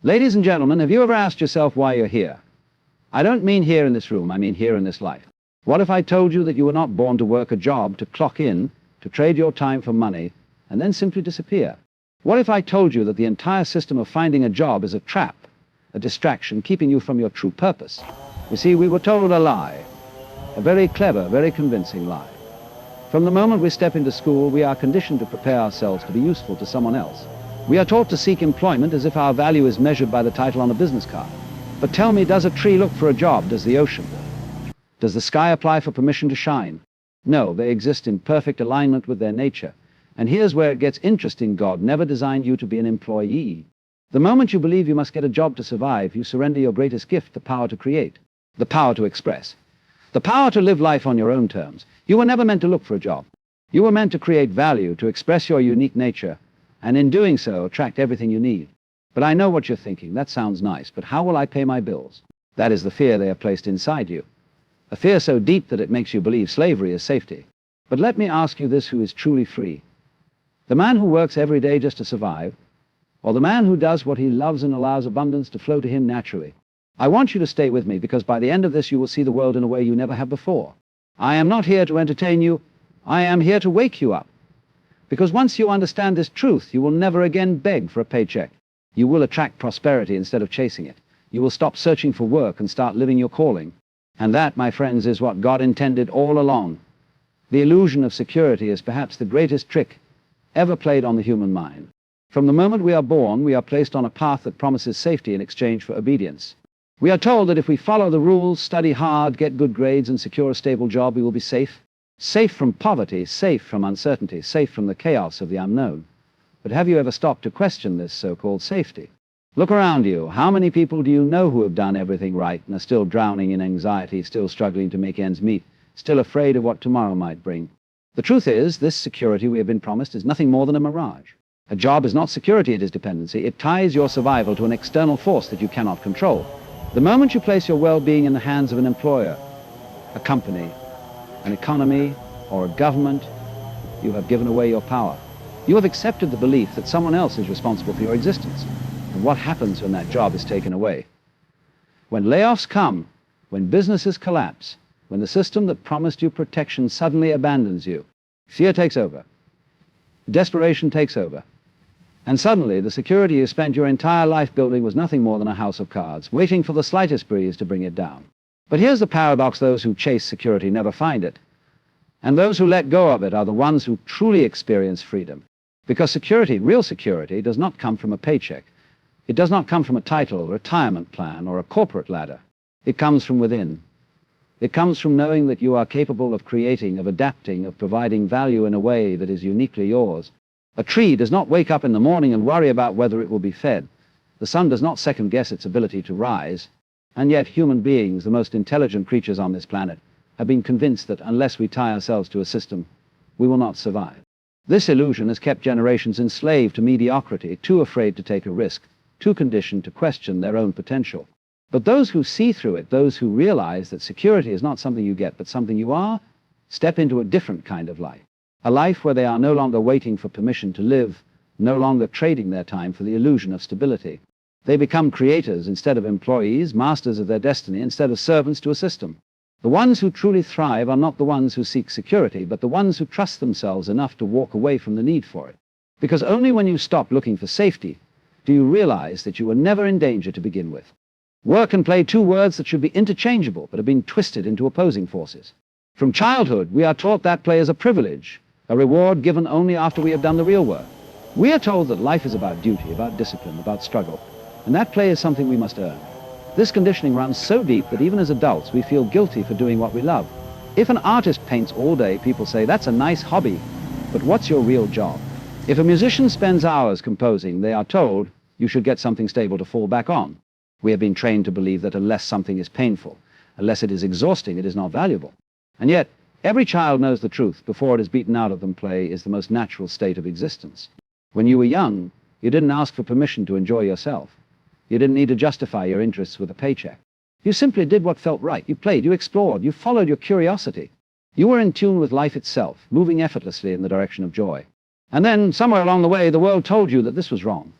Ladies and gentlemen, have you ever asked yourself why you're here? I don't mean here in this room, I mean here in this life. What if I told you that you were not born to work a job, to clock in, to trade your time for money, and then simply disappear? What if I told you that the entire system of finding a job is a trap, a distraction, keeping you from your true purpose? You see, we were told a lie, a very clever, very convincing lie. From the moment we step into school, we are conditioned to prepare ourselves to be useful to someone else. We are taught to seek employment as if our value is measured by the title on a business card. But tell me, does a tree look for a job? Does the ocean? Does the sky apply for permission to shine? No, they exist in perfect alignment with their nature. And here's where it gets interesting. God never designed you to be an employee. The moment you believe you must get a job to survive, you surrender your greatest gift, the power to create, the power to express, the power to live life on your own terms. You were never meant to look for a job. You were meant to create value, to express your unique nature, and in doing so, attract everything you need. But I know what you're thinking. That sounds nice, but how will I pay my bills? That is the fear they have placed inside you. A fear so deep that it makes you believe slavery is safety. But let me ask you this, who is truly free? The man who works every day just to survive, or the man who does what he loves and allows abundance to flow to him naturally? I want you to stay with me, because by the end of this you will see the world in a way you never have before. I am not here to entertain you. I am here to wake you up. Because once you understand this truth, you will never again beg for a paycheck. You will attract prosperity instead of chasing it. You will stop searching for work and start living your calling. And that, my friends, is what God intended all along. The illusion of security is perhaps the greatest trick ever played on the human mind. From the moment we are born, we are placed on a path that promises safety in exchange for obedience. We are told that if we follow the rules, study hard, get good grades, and secure a stable job, we will be safe. Safe from poverty, safe from uncertainty, safe from the chaos of the unknown. But have you ever stopped to question this so-called safety? Look around you. How many people do you know who have done everything right and are still drowning in anxiety, still struggling to make ends meet, still afraid of what tomorrow might bring? The truth is, this security we have been promised is nothing more than a mirage. A job is not security, it is dependency. It ties your survival to an external force that you cannot control. The moment you place your well-being in the hands of an employer, a company, an economy, or a government, you have given away your power. You have accepted the belief that someone else is responsible for your existence. And what happens when that job is taken away? When layoffs come, when businesses collapse, when the system that promised you protection suddenly abandons you, fear takes over, desperation takes over, and suddenly the security you spent your entire life building was nothing more than a house of cards, waiting for the slightest breeze to bring it down. But here's the paradox: those who chase security never find it. And those who let go of it are the ones who truly experience freedom. Because security, real security, does not come from a paycheck. It does not come from a title, a retirement plan, or a corporate ladder. It comes from within. It comes from knowing that you are capable of creating, of adapting, of providing value in a way that is uniquely yours. A tree does not wake up in the morning and worry about whether it will be fed. The sun does not second-guess its ability to rise. And yet human beings, the most intelligent creatures on this planet, have been convinced that unless we tie ourselves to a system, we will not survive. This illusion has kept generations enslaved to mediocrity, too afraid to take a risk, too conditioned to question their own potential. But those who see through it, those who realize that security is not something you get, but something you are, step into a different kind of life. A life where they are no longer waiting for permission to live, no longer trading their time for the illusion of stability. They become creators instead of employees, masters of their destiny instead of servants to a system. The ones who truly thrive are not the ones who seek security, but the ones who trust themselves enough to walk away from the need for it. Because only when you stop looking for safety do you realize that you were never in danger to begin with. Work and play, two words that should be interchangeable, but have been twisted into opposing forces. From childhood, we are taught that play is a privilege, a reward given only after we have done the real work. We are told that life is about duty, about discipline, about struggle. And that play is something we must earn. This conditioning runs so deep that even as adults we feel guilty for doing what we love. If an artist paints all day, people say, that's a nice hobby, but what's your real job? If a musician spends hours composing, they are told, you should get something stable to fall back on. We have been trained to believe that unless something is painful, unless it is exhausting, it is not valuable. And yet, every child knows the truth. Before it is beaten out of them, play is the most natural state of existence. When you were young, you didn't ask for permission to enjoy yourself. You didn't need to justify your interests with a paycheck. You simply did what felt right. You played, you explored, you followed your curiosity. You were in tune with life itself, moving effortlessly in the direction of joy. And then, somewhere along the way, the world told you that this was wrong,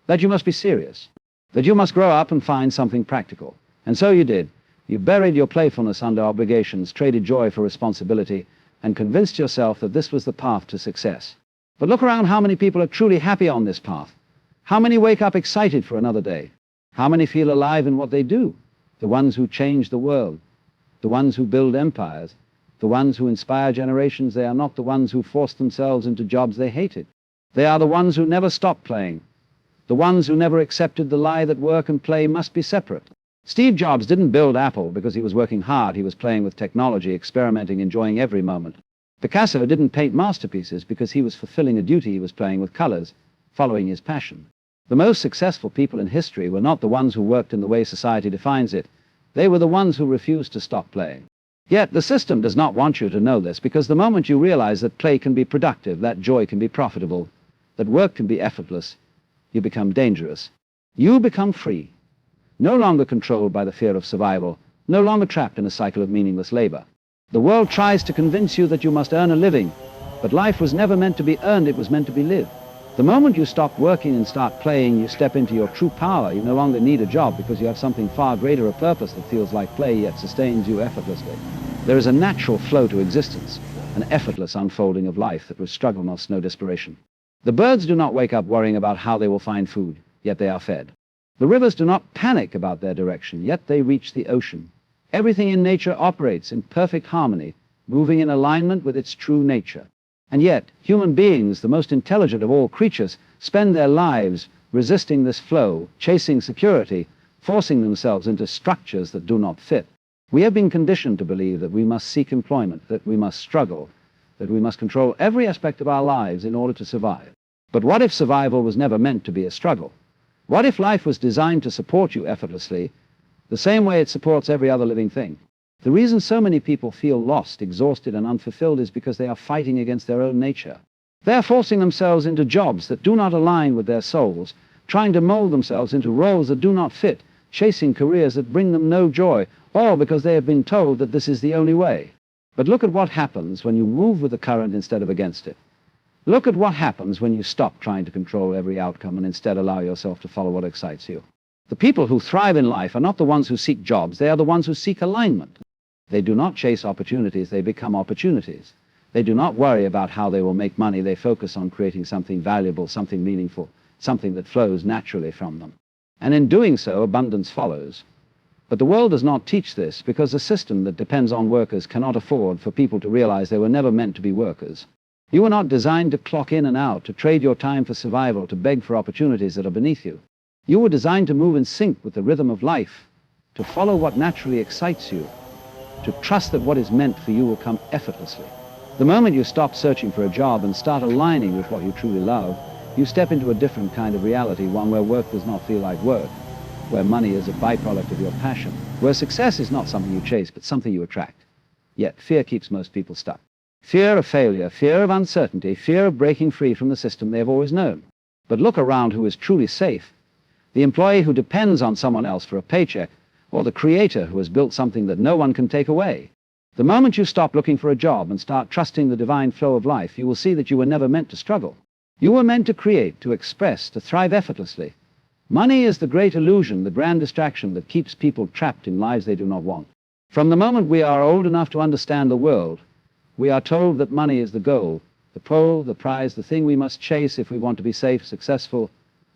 that you must be serious, that you must grow up and find something practical. And so you did. You buried your playfulness under obligations, traded joy for responsibility, and convinced yourself that this was the path to success. But look around how many people are truly happy on this path. How many wake up excited for another day? How many feel alive in what they do? The ones who change the world, the ones who build empires, the ones who inspire generations. They are not the ones who force themselves into jobs they hated. They are the ones who never stopped playing, the ones who never accepted the lie that work and play must be separate. Steve Jobs didn't build Apple because he was working hard. He was playing with technology, experimenting, enjoying every moment. Picasso didn't paint masterpieces because he was fulfilling a duty. He was playing with colors, following his passion. The most successful people in history were not the ones who worked in the way society defines it. They were the ones who refused to stop playing. Yet the system does not want you to know this, because the moment you realize that play can be productive, that joy can be profitable, that work can be effortless, you become dangerous. You become free. No longer controlled by the fear of survival, no longer trapped in a cycle of meaningless labor. The world tries to convince you that you must earn a living, but life was never meant to be earned, it was meant to be lived. The moment you stop working and start playing, you step into your true power. You no longer need a job because you have something far greater, a purpose that feels like play yet sustains you effortlessly. There is a natural flow to existence, an effortless unfolding of life that was struggle, not no desperation. The birds do not wake up worrying about how they will find food, yet they are fed. The rivers do not panic about their direction, yet they reach the ocean. Everything in nature operates in perfect harmony, moving in alignment with its true nature. And yet, human beings, the most intelligent of all creatures, spend their lives resisting this flow, chasing security, forcing themselves into structures that do not fit. We have been conditioned to believe that we must seek employment, that we must struggle, that we must control every aspect of our lives in order to survive. But what if survival was never meant to be a struggle? What if life was designed to support you effortlessly, the same way it supports every other living thing? The reason so many people feel lost, exhausted, and unfulfilled is because they are fighting against their own nature. They are forcing themselves into jobs that do not align with their souls, trying to mold themselves into roles that do not fit, chasing careers that bring them no joy, all because they have been told that this is the only way. But look at what happens when you move with the current instead of against it. Look at what happens when you stop trying to control every outcome and instead allow yourself to follow what excites you. The people who thrive in life are not the ones who seek jobs, they are the ones who seek alignment. They do not chase opportunities, they become opportunities. They do not worry about how they will make money, they focus on creating something valuable, something meaningful, something that flows naturally from them. And in doing so, abundance follows. But the world does not teach this because a system that depends on workers cannot afford for people to realize they were never meant to be workers. You were not designed to clock in and out, to trade your time for survival, to beg for opportunities that are beneath you. You were designed to move in sync with the rhythm of life, to follow what naturally excites you, to trust that what is meant for you will come effortlessly. The moment you stop searching for a job and start aligning with what you truly love, you step into a different kind of reality, one where work does not feel like work, where money is a byproduct of your passion, where success is not something you chase, but something you attract. Yet fear keeps most people stuck. Fear of failure, fear of uncertainty, fear of breaking free from the system they have always known. But look around who is truly safe. The employee who depends on someone else for a paycheck, or the creator who has built something that no one can take away. The moment you stop looking for a job and start trusting the divine flow of life, you will see that you were never meant to struggle. You were meant to create, to express, to thrive effortlessly. Money is the great illusion, the grand distraction that keeps people trapped in lives they do not want. From the moment we are old enough to understand the world, we are told that money is the goal, the pole, the prize, the thing we must chase if we want to be safe, successful,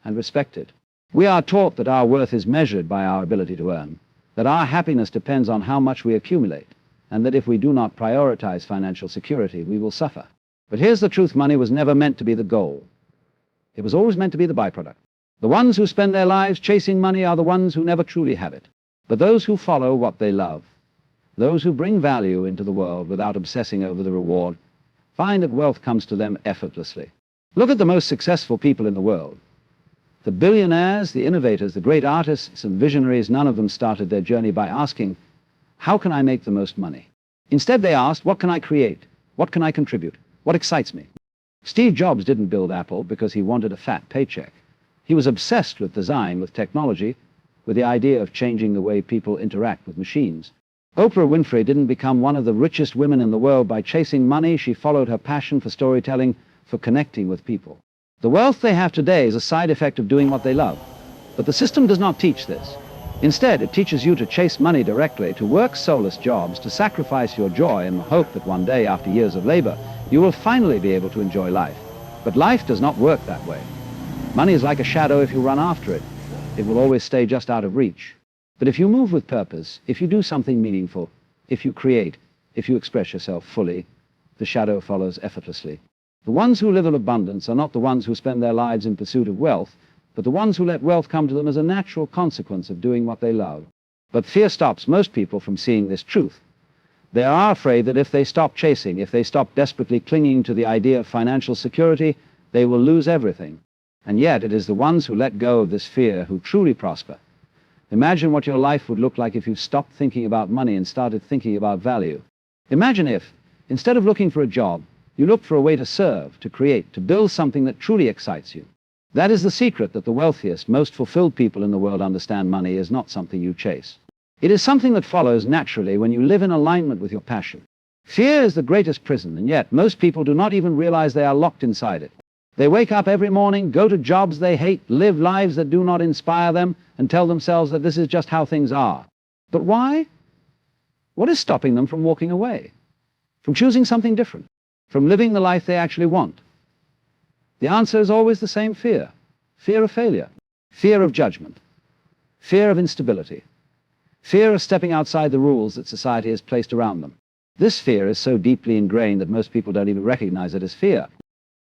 and respected. We are taught that our worth is measured by our ability to earn, that our happiness depends on how much we accumulate, and that if we do not prioritize financial security, we will suffer. But here's the truth: money was never meant to be the goal. It was always meant to be the byproduct. The ones who spend their lives chasing money are the ones who never truly have it. But those who follow what they love, those who bring value into the world without obsessing over the reward, find that wealth comes to them effortlessly. Look at the most successful people in the world. The billionaires, the innovators, the great artists and visionaries, none of them started their journey by asking, how can I make the most money? Instead, they asked, what can I create? What can I contribute? What excites me? Steve Jobs didn't build Apple because he wanted a fat paycheck. He was obsessed with design, with technology, with the idea of changing the way people interact with machines. Oprah Winfrey didn't become one of the richest women in the world by chasing money. She followed her passion for storytelling, for connecting with people. The wealth they have today is a side effect of doing what they love. But the system does not teach this. Instead, it teaches you to chase money directly, to work soulless jobs, to sacrifice your joy in the hope that one day, after years of labor, you will finally be able to enjoy life. But life does not work that way. Money is like a shadow if you run after it. It will always stay just out of reach. But if you move with purpose, if you do something meaningful, if you create, if you express yourself fully, the shadow follows effortlessly. The ones who live in abundance are not the ones who spend their lives in pursuit of wealth, but the ones who let wealth come to them as a natural consequence of doing what they love. But fear stops most people from seeing this truth. They are afraid that if they stop chasing, if they stop desperately clinging to the idea of financial security, they will lose everything. And yet it is the ones who let go of this fear who truly prosper. Imagine what your life would look like if you stopped thinking about money and started thinking about value. Imagine if, instead of looking for a job, you looked for a way to serve, to create, to build something that truly excites you. That is the secret that the wealthiest, most fulfilled people in the world understand. Money is not something you chase. It is something that follows naturally when you live in alignment with your passion. Fear is the greatest prison, and yet most people do not even realize they are locked inside it. They wake up every morning, go to jobs they hate, live lives that do not inspire them, and tell themselves that this is just how things are. But why? What is stopping them from walking away? From choosing something different? From living the life they actually want? The answer is always the same fear. Fear of failure. Fear of judgment. Fear of instability. Fear of stepping outside the rules that society has placed around them. This fear is so deeply ingrained that most people don't even recognize it as fear.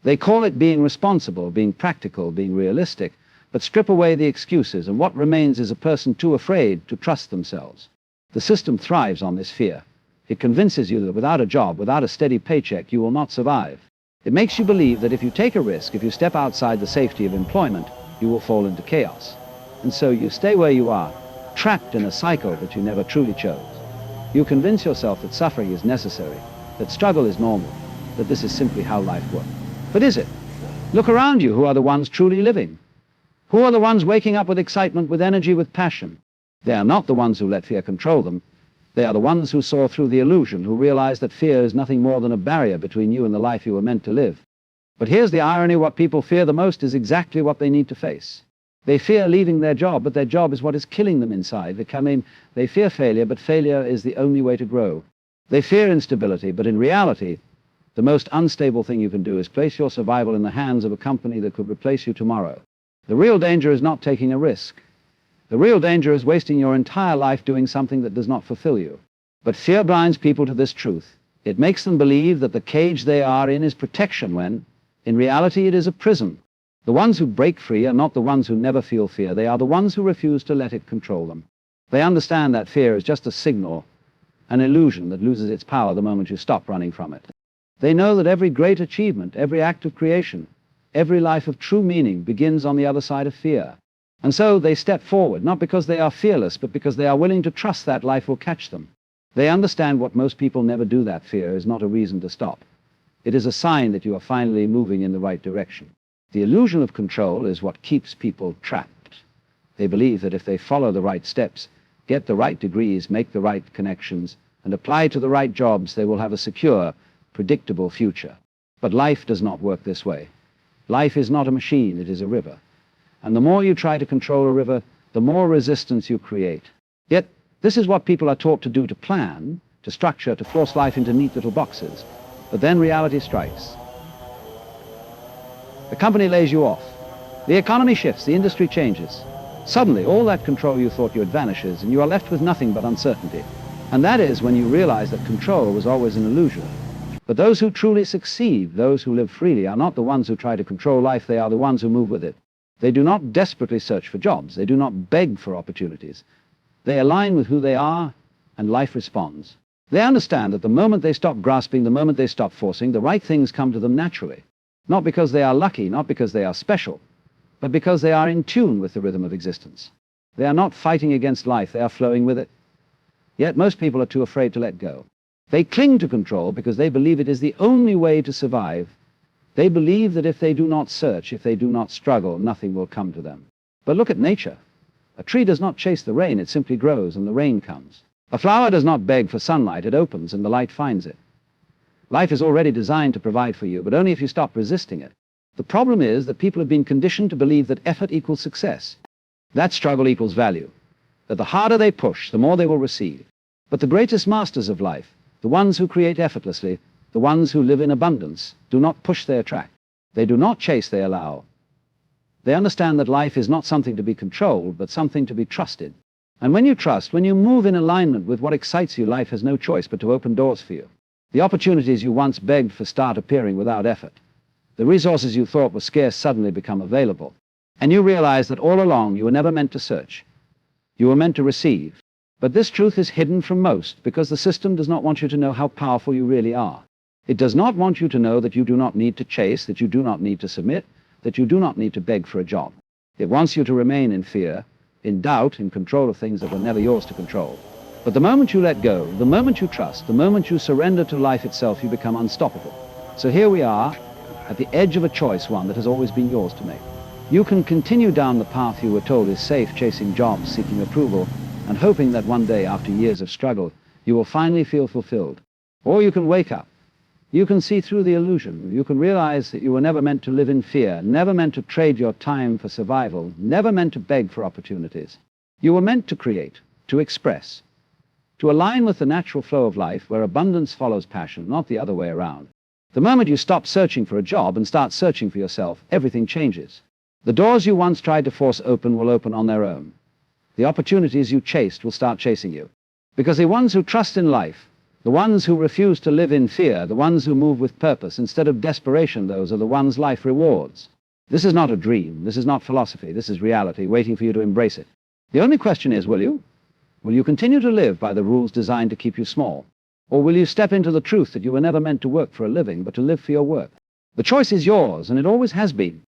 They call it being responsible, being practical, being realistic, but strip away the excuses, and what remains is a person too afraid to trust themselves. The system thrives on this fear. It convinces you that without a job, without a steady paycheck, you will not survive. It makes you believe that if you take a risk, if you step outside the safety of employment, you will fall into chaos. And so you stay where you are, trapped in a cycle that you never truly chose. You convince yourself that suffering is necessary, that struggle is normal, that this is simply how life works. But is it? Look around you. Who are the ones truly living? Who are the ones waking up with excitement, with energy, with passion? They are not the ones who let fear control them. They are the ones who saw through the illusion, who realized that fear is nothing more than a barrier between you and the life you were meant to live. But here's the irony: what people fear the most is exactly what they need to face. They fear leaving their job, but their job is what is killing them inside. They fear failure, but failure is the only way to grow. They fear instability, but in reality, the most unstable thing you can do is place your survival in the hands of a company that could replace you tomorrow. The real danger is not taking a risk. The real danger is wasting your entire life doing something that does not fulfill you. But fear blinds people to this truth. It makes them believe that the cage they are in is protection when, in reality, it is a prison. The ones who break free are not the ones who never feel fear. They are the ones who refuse to let it control them. They understand that fear is just a signal, an illusion that loses its power the moment you stop running from it. They know that every great achievement, every act of creation, every life of true meaning begins on the other side of fear. And so they step forward, not because they are fearless, but because they are willing to trust that life will catch them. They understand what most people never do. That fear is not a reason to stop. It is a sign that you are finally moving in the right direction. The illusion of control is what keeps people trapped. They believe that if they follow the right steps, get the right degrees, make the right connections, and apply to the right jobs, they will have a secure, predictable future. But life does not work this way. Life is not a machine, it is a river. And the more you try to control a river, the more resistance you create. Yet, this is what people are taught to do: to plan, to structure, to force life into neat little boxes. But then reality strikes. The company lays you off. The economy shifts, the industry changes. Suddenly, all that control you thought you had vanishes, and you are left with nothing but uncertainty. And that is when you realize that control was always an illusion. But those who truly succeed, those who live freely, are not the ones who try to control life. They are the ones who move with it. They do not desperately search for jobs. They do not beg for opportunities. They align with who they are, and life responds. They understand that the moment they stop grasping, the moment they stop forcing, the right things come to them naturally. Not because they are lucky, not because they are special, but because they are in tune with the rhythm of existence. They are not fighting against life, they are flowing with it. Yet most people are too afraid to let go. They cling to control because they believe it is the only way to survive. They believe that if they do not search, if they do not struggle, nothing will come to them. But look at nature. A tree does not chase the rain, it simply grows and the rain comes. A flower does not beg for sunlight, it opens and the light finds it. Life is already designed to provide for you, but only if you stop resisting it. The problem is that people have been conditioned to believe that effort equals success. That struggle equals value. That the harder they push, the more they will receive. But the greatest masters of life, the ones who create effortlessly, the ones who live in abundance, do not push, they attract. They do not chase, they allow. They understand that life is not something to be controlled, but something to be trusted. And when you trust, when you move in alignment with what excites you, life has no choice but to open doors for you. The opportunities you once begged for start appearing without effort. The resources you thought were scarce suddenly become available. And you realize that all along you were never meant to search. You were meant to receive. But this truth is hidden from most because the system does not want you to know how powerful you really are. It does not want you to know that you do not need to chase, that you do not need to submit, that you do not need to beg for a job. It wants you to remain in fear, in doubt, in control of things that were never yours to control. But the moment you let go, the moment you trust, the moment you surrender to life itself, you become unstoppable. So here we are, at the edge of a choice, one that has always been yours to make. You can continue down the path you were told is safe, chasing jobs, seeking approval, and hoping that one day, after years of struggle, you will finally feel fulfilled. Or you can wake up. You can see through the illusion. You can realize that you were never meant to live in fear, never meant to trade your time for survival, never meant to beg for opportunities. You were meant to create, to express, to align with the natural flow of life where abundance follows passion, not the other way around. The moment you stop searching for a job and start searching for yourself, everything changes. The doors you once tried to force open will open on their own. The opportunities you chased will start chasing you. Because the ones who trust in life, the ones who refuse to live in fear, the ones who move with purpose instead of desperation, those are the ones life rewards. This is not a dream. This is not philosophy. This is reality, waiting for you to embrace it. The only question is, will you? Will you continue to live by the rules designed to keep you small? Or will you step into the truth that you were never meant to work for a living, but to live for your work? The choice is yours, and it always has been.